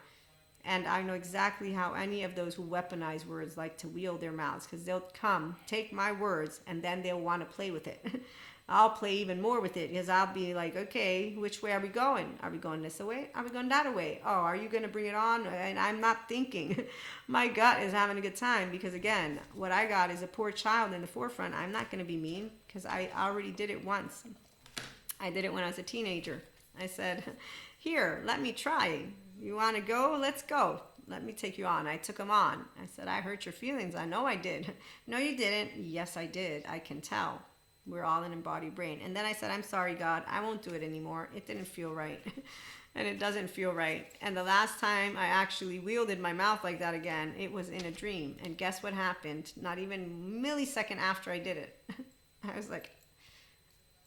And I know exactly how any of those who weaponize words like to wield their mouths, because they'll come, take my words, and then they'll want to play with it. I'll play even more with it because I'll be like, okay, which way are we going? Are we going this way? Are we going that way? Oh, are you going to bring it on? And I'm not thinking. My gut is having a good time because, again, what I got is a poor child in the forefront. I'm not going to be mean because I already did it once. I did it when I was a teenager. I said, here, let me try. You want to go? Let's go. Let me take you on. I took him on. I said, I hurt your feelings. I know I did. No, you didn't. Yes, I did. I can tell. We're all an embodied brain. And then I said, I'm sorry, God. I won't do it anymore. It didn't feel right. And it doesn't feel right. And the last time I actually wielded my mouth like that again, it was in a dream. And guess what happened? Not even a millisecond after I did it. I was like,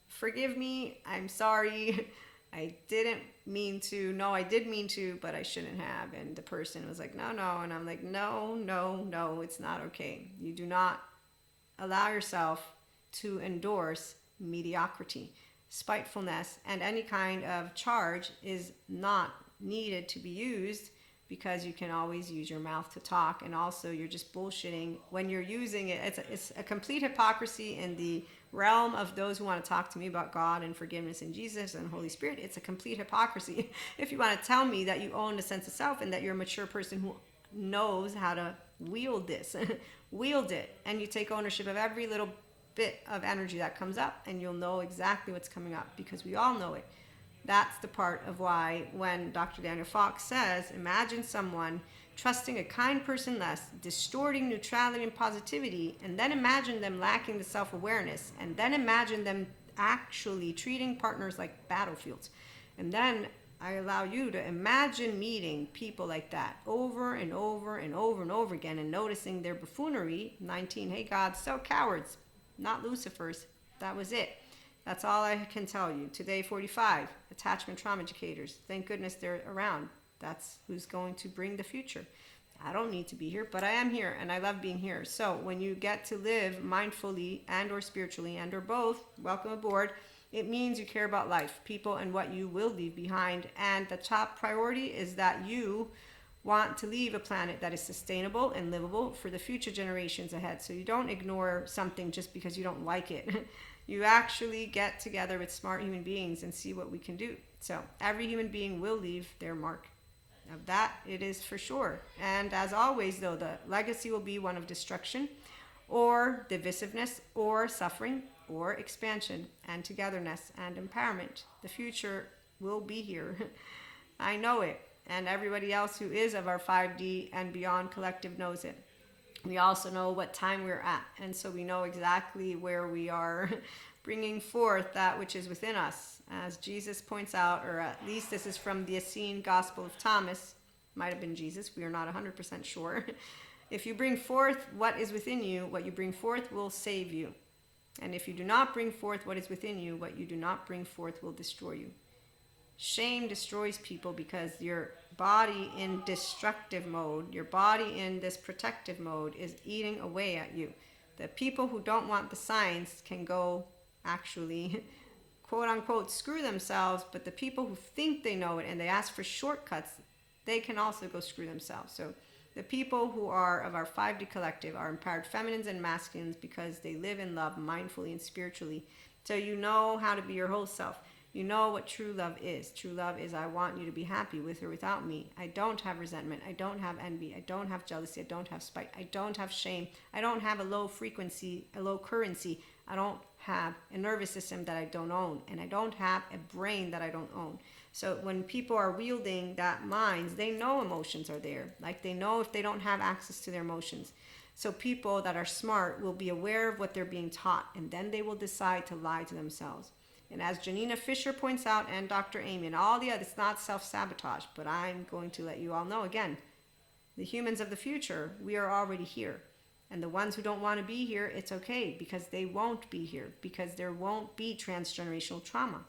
forgive me. I'm sorry. I didn't mean to. No, I did mean to, but I shouldn't have. And the person was like, no. And I'm like, no, it's not okay. You do not allow yourself to endorse mediocrity. Spitefulness and any kind of charge is not needed to be used because you can always use your mouth to talk. And also you're just bullshitting when you're using it. It's a complete hypocrisy in the realm of those who want to talk to me about God and forgiveness and Jesus and Holy Spirit. It's a complete hypocrisy. If you want to tell me that you own a sense of self and that you're a mature person who knows how to wield this, wield it, and you take ownership of every little bit of energy that comes up, and you'll know exactly what's coming up because we all know it. That's the part of why when Dr. Daniel Fox says, imagine someone trusting a kind person less, distorting neutrality and positivity, and then imagine them lacking the self-awareness, and then imagine them actually treating partners like battlefields. And then I allow you to imagine meeting people like that over and over and over and over again and noticing their buffoonery. 19, hey God, so cowards, not Lucifers. That was it. That's all I can tell you. Today, 45, attachment trauma educators. Thank goodness they're around. That's who's going to bring the future. I don't need to be here, but I am here, and I love being here. So when you get to live mindfully and or spiritually and or both, welcome aboard. It means you care about life, people, and what you will leave behind. And the top priority is that you want to leave a planet that is sustainable and livable for the future generations ahead. So you don't ignore something just because you don't like it. You actually get together with smart human beings and see what we can do. So every human being will leave their mark. Of that, it is for sure. And as always, though, the legacy will be one of destruction or divisiveness or suffering or expansion and togetherness and empowerment. The future will be here. I know it. And everybody else who is of our 5D and beyond collective knows it. We also know what time we're at. And so we know exactly where we are bringing forth that which is within us. As Jesus points out, or at least this is from the Essene Gospel of Thomas, might have been Jesus, we are not 100% sure. If you bring forth what is within you, what you bring forth will save you. And if you do not bring forth what is within you, what you do not bring forth will destroy you. Shame destroys people because your body in destructive mode, your body in this protective mode is eating away at you. The people who don't want the signs can go actually, quote unquote, screw themselves, but the people who think they know it and they ask for shortcuts, they can also go screw themselves. So the people who are of our 5D collective are empowered feminines and masculines because they live in love mindfully and spiritually. So you know how to be your whole self. You know what true love is. True love is I want you to be happy with or without me. I don't have resentment. I don't have envy. I don't have jealousy. I don't have spite. I don't have shame. I don't have a low frequency, a low currency. I don't have a nervous system that I don't own. And I don't have a brain that I don't own. So when people are wielding that minds, they know emotions are there. Like they know if they don't have access to their emotions. So people that are smart will be aware of what they're being taught. And then they will decide to lie to themselves. And as Janina Fisher points out, and Dr. Amy, and all the others, it's not self-sabotage, but I'm going to let you all know again, the humans of the future, we are already here. And the ones who don't want to be here, it's okay, because they won't be here, because there won't be transgenerational trauma,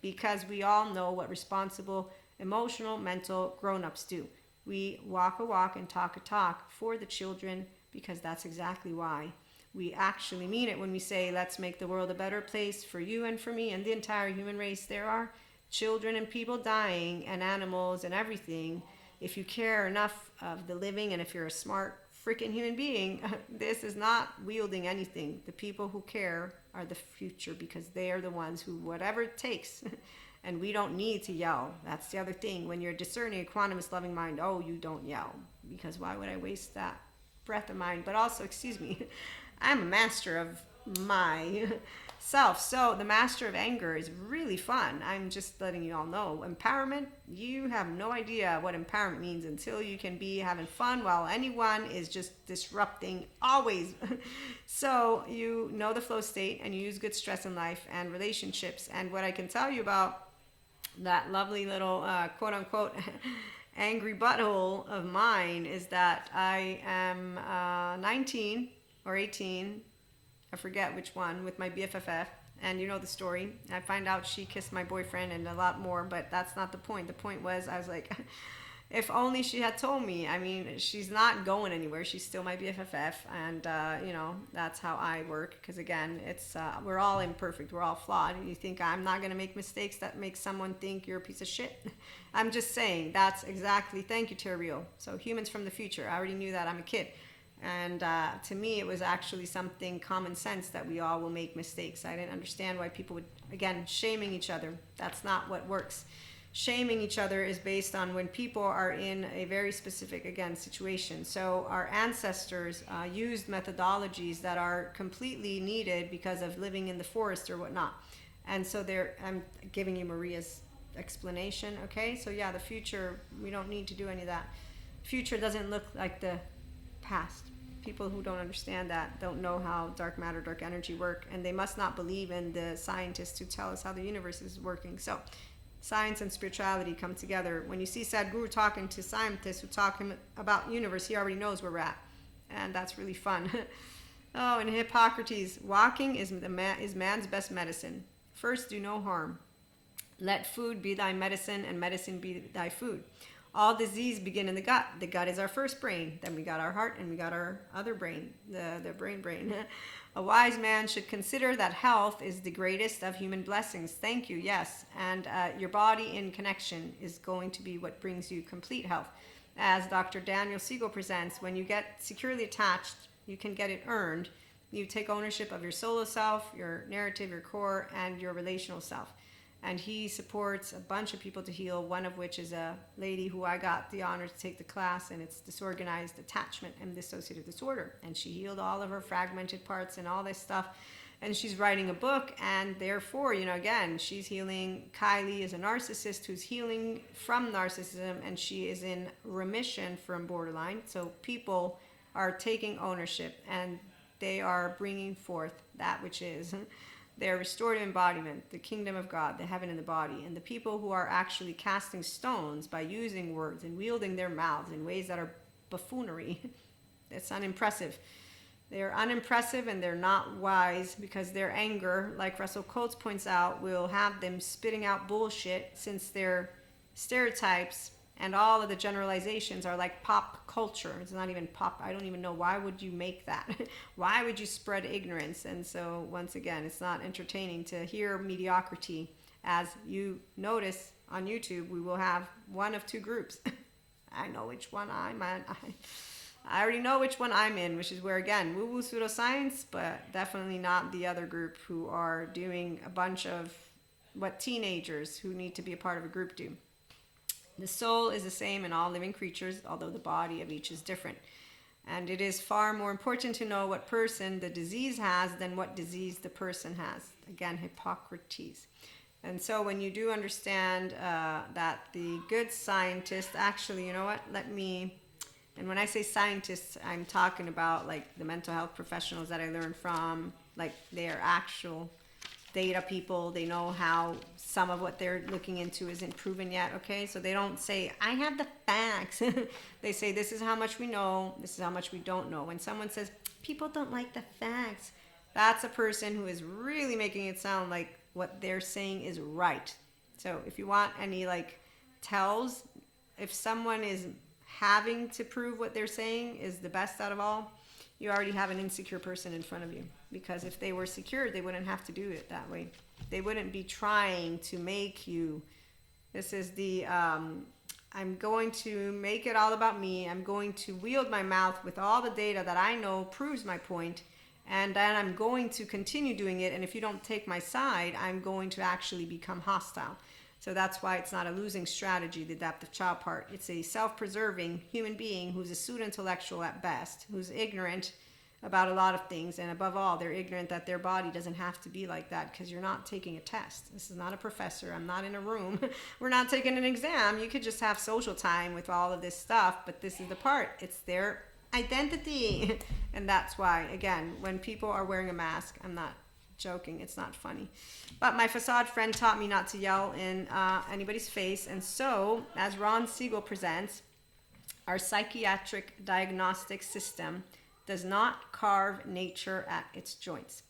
because we all know what responsible, emotional, mental grown-ups do. We walk a walk and talk a talk for the children, because that's exactly why. We actually mean it when we say, let's make the world a better place for you and for me and the entire human race. There are children and people dying and animals and everything. If you care enough of the living and if you're a smart freaking human being, this is not wielding anything. The people who care are the future, because they are the ones who, whatever it takes, and we don't need to yell. That's the other thing. When you're discerning, equanimous, loving mind, oh, you don't yell, because why would I waste that breath of mine? But also, excuse me, I'm a master of my self. So the master of anger is really fun. I'm just letting you all know. Empowerment, you have no idea what empowerment means until you can be having fun while anyone is just disrupting always. So you know the flow state, and you use good stress in life and relationships. And what I can tell you about that lovely little quote unquote angry butthole of mine is that I am 19 or 18, I forget which one, with my BFFF, and you know the story. I find out she kissed my boyfriend and a lot more, but that's not the point. The point was, I was like, if only she had told me. I mean, she's not going anywhere. She's still my BFFF, and you know, that's how I work. Because again, it's we're all imperfect. We're all flawed. You think I'm not gonna make mistakes that make someone think you're a piece of shit? I'm just saying. That's exactly. Thank you, Terrio. So humans from the future. I already knew that. I'm a kid. And to me, it was actually something common sense that we all will make mistakes. I didn't understand why people would, again, shaming each other. That's not what works. Shaming each other is based on when people are in a very specific, again, situation. So our ancestors used methodologies that are completely needed because of living in the forest or whatnot. And so I'm giving you Maria's explanation, okay? So yeah, the future, we don't need to do any of that. Future doesn't look like the past. People who don't understand that don't know how dark matter, dark energy work, and they must not believe in the scientists who tell us how the universe is working. So science and spirituality come together. When you see Sadhguru talking to scientists who talk about universe, he already knows where we're at, and that's really fun. Oh, and Hippocrates, walking is man's best medicine. First, do no harm. Let food be thy medicine, and medicine be thy food. All disease begin in the gut. The gut is our first brain. Then we got our heart, and we got our other brain, the brain. A wise man should consider that health is the greatest of human blessings. Thank you, yes. And your body in connection is going to be what brings you complete health. As Dr. Daniel Siegel presents, when you get securely attached, you can get it earned. You take ownership of your solo self, your narrative, your core, and your relational self. And he supports a bunch of people to heal, one of which is a lady who I got the honor to take the class, and it's disorganized attachment and dissociative disorder. And she healed all of her fragmented parts and all this stuff. And she's writing a book, and therefore, you know, again, she's healing. Kylie is a narcissist who's healing from narcissism, and she is in remission from borderline. So people are taking ownership, and they are bringing forth that which is their restorative embodiment, the kingdom of God, the heaven in the body. And the people who are actually casting stones by using words and wielding their mouths in ways that are buffoonery, it's unimpressive. They're unimpressive, and they're not wise, because their anger, like Russell Coates points out, will have them spitting out bullshit, since their stereotypes and all of the generalizations are like pop culture. It's not even pop. I don't even know, why would you make that? Why would you spread ignorance? And so once again, it's not entertaining to hear mediocrity. As you notice on YouTube, we will have one of two groups. I know which one I'm in. I already know which one I'm in, which is where, again, woo-woo pseudoscience, but definitely not the other group who are doing a bunch of what teenagers who need to be a part of a group do. The soul is the same in all living creatures, although the body of each is different. And it is far more important to know what person the disease has than what disease the person has. Again, Hippocrates. And so when you do understand that the good scientist, actually, you know what, and when I say scientists, I'm talking about like the mental health professionals that I learned from, like they are actual data people. They know how some of what they're looking into isn't proven yet, okay? So they don't say, I have the facts. They say, this is how much we know, this is how much we don't know. When someone says, people don't like the facts, that's a person who is really making it sound like what they're saying is right. So if you want any like tells, if someone is having to prove what they're saying is the best out of all, you already have an insecure person in front of you. Because if they were secure, they wouldn't have to do it that way. They wouldn't be trying to make you, this is the, I'm going to make it all about me. I'm going to wield my mouth with all the data that I know proves my point. And then I'm going to continue doing it. And if you don't take my side, I'm going to actually become hostile. So that's why it's not a losing strategy, the adaptive child part. It's a self-preserving human being who's a pseudo-intellectual at best, who's ignorant about a lot of things. And above all, they're ignorant that their body doesn't have to be like that because you're not taking a test. This is not a professor. I'm not in a room. We're not taking an exam. You could just have social time with all of this stuff. But this is the part. It's their identity. And that's why, again, when people are wearing a mask, I'm not joking, it's not funny. But my facade friend taught me not to yell in anybody's face. And so, as Ron Siegel presents, our psychiatric diagnostic system does not carve nature at its joints.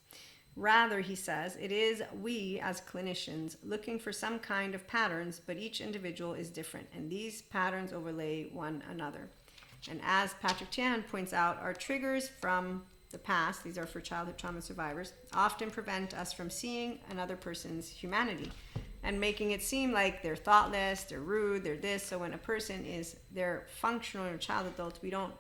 Rather, he says, it is we as clinicians looking for some kind of patterns, but each individual is different, and these patterns overlay one another. And as Patrick Chan points out, our triggers from the past, these are for childhood trauma survivors, often prevent us from seeing another person's humanity and making it seem like they're thoughtless, they're rude, they're this. So when a person is, they're functional or child adult, we don't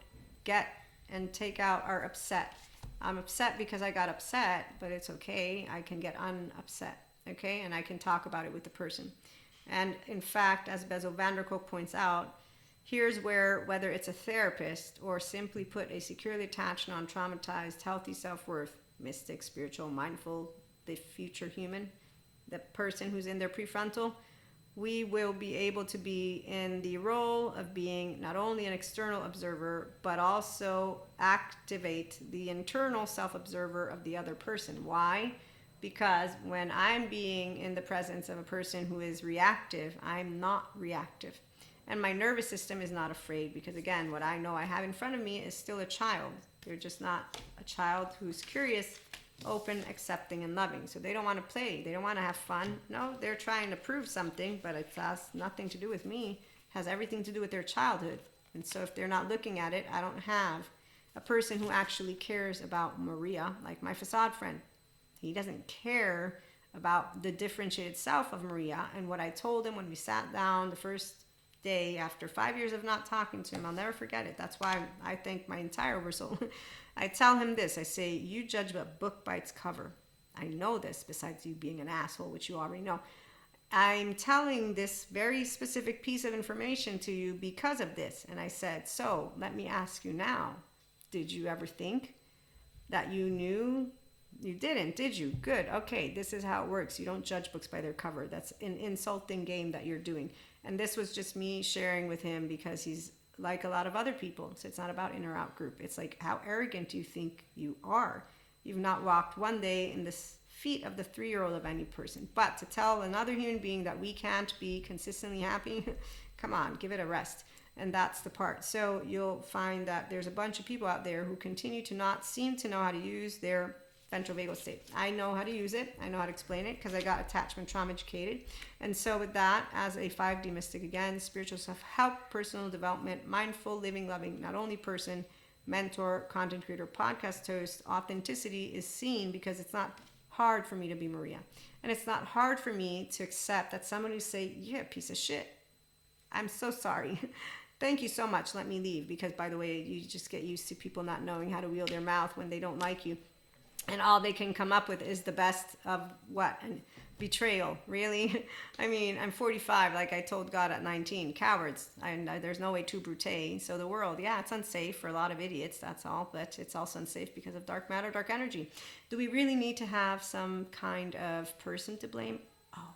get and take out our upset. I'm upset because I got upset, but it's okay. I can get unupset, okay? And I can talk about it with the person. And in fact, as Bezo van der Kolk points out, here's where, whether it's a therapist or simply put a securely attached, non-traumatized, healthy self-worth, mystic, spiritual, mindful, the future human, the person who's in their prefrontal, we will be able to be in the role of being not only an external observer, but also activate the internal self-observer of the other person. Why? Because when I'm being in the presence of a person who is reactive, I'm not reactive. And my nervous system is not afraid because, again, what I know I have in front of me is still a child. They're just not a child who's curious, open, accepting, and loving. So they don't want to play. They don't want to have fun. No, they're trying to prove something, but it has nothing to do with me. It has everything to do with their childhood. And so if they're not looking at it, I don't have a person who actually cares about Maria, like my facade friend. He doesn't care about the differentiated self of Maria. And what I told him when we sat down the first day after 5 years of not talking to him, I'll never forget it. That's why I thank my entire oversoul. I tell him this. I say, you judge a book by its cover. I know this, besides you being an asshole, which you already know. I'm telling this very specific piece of information to you because of this. And I said, so let me ask you now, did you ever think that you knew? You didn't, did you? Good. Okay, this is how it works. You don't judge books by their cover. That's an insulting game that you're doing. And this was just me sharing with him because he's like a lot of other people. So it's not about in or out group. It's like, how arrogant do you think you are? You've not walked one day in the feet of the 3-year-old of any person. But to tell another human being that we can't be consistently happy, come on, give it a rest. And that's the part. So you'll find that there's a bunch of people out there who continue to not seem to know how to use their ventral vagal state. I know how to use it. I know how to explain it because I got attachment trauma educated. And so with that, as a 5D mystic, again, spiritual self-help, personal development, mindful, living, loving, not only person, mentor, content creator, podcast host, authenticity is seen because it's not hard for me to be Maria. And it's not hard for me to accept that somebody say, yeah, piece of shit. I'm so sorry. Thank you so much. Let me leave. Because by the way, you just get used to people not knowing how to wield their mouth when they don't like you. And all they can come up with is the best of what? And betrayal. Really? I mean, I'm 45, like I told God at 19. Cowards. And there's no way to brute. So the world, yeah, it's unsafe for a lot of idiots, that's all. But it's also unsafe because of dark matter, dark energy. Do we really need to have some kind of person to blame? Oh,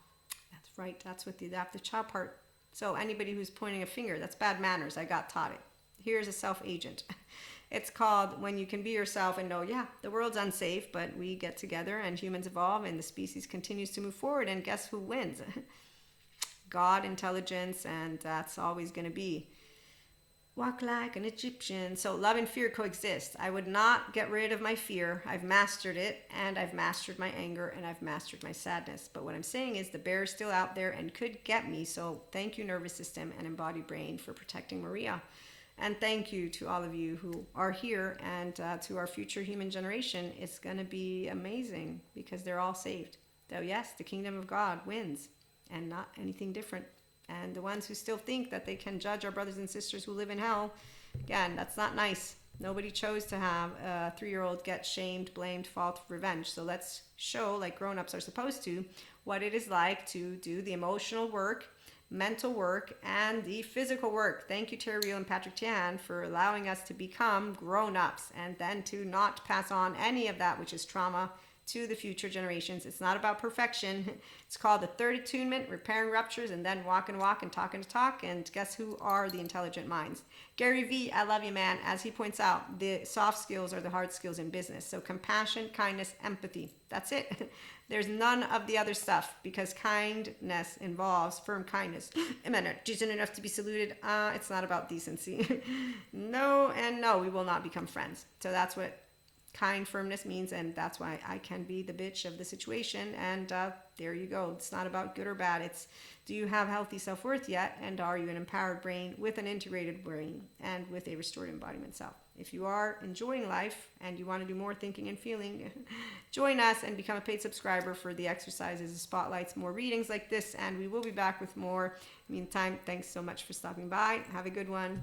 that's right. That's what the adaptive child part. So anybody who's pointing a finger, that's bad manners. I got taught it. Here's a self-agent. It's called when you can be yourself and know, yeah, the world's unsafe, but we get together and humans evolve and the species continues to move forward. And guess who wins? God, intelligence, and that's always going to be. Walk like an Egyptian. So love and fear coexist. I would not get rid of my fear. I've mastered it, and I've mastered my anger, and I've mastered my sadness. But what I'm saying is the bear is still out there and could get me. So thank you, nervous system and embodied brain, for protecting Maria. And thank you to all of you who are here and to our future human generation. It's going to be amazing because they're all saved. So yes, the kingdom of God wins and not anything different. And the ones who still think that they can judge our brothers and sisters who live in hell, again, that's not nice. Nobody chose to have a 3-year-old get shamed, blamed, fault, revenge. So let's show, like grown-ups are supposed to, what it is like to do the emotional work, mental work, and the physical work. Thank you, Terry Real and Patrick Tian, for allowing us to become grown-ups and then to not pass on any of that which is trauma to the future generations. It's not about perfection. It's called the third attunement, repairing ruptures, and then walk and walk and talking to talk. And guess who are the intelligent minds? Gary V, I love you, man. As he points out, the soft skills are the hard skills in business. So compassion, kindness, empathy. That's it. There's none of the other stuff, because kindness involves firm kindness. Am I not decent enough to be saluted? It's not about decency. No and no, we will not become friends. So that's what kind firmness means, and that's why I can be the bitch of the situation. And there you go. It's not about good or bad. It's, do you have healthy self-worth yet, and are you an empowered brain with an integrated brain and with a restored embodiment self? If you are enjoying life and you want to do more thinking and feeling, join us and become a paid subscriber for the exercises, the spotlights, more readings like this, and we will be back with more. Meantime, thanks so much for stopping by. Have a good one.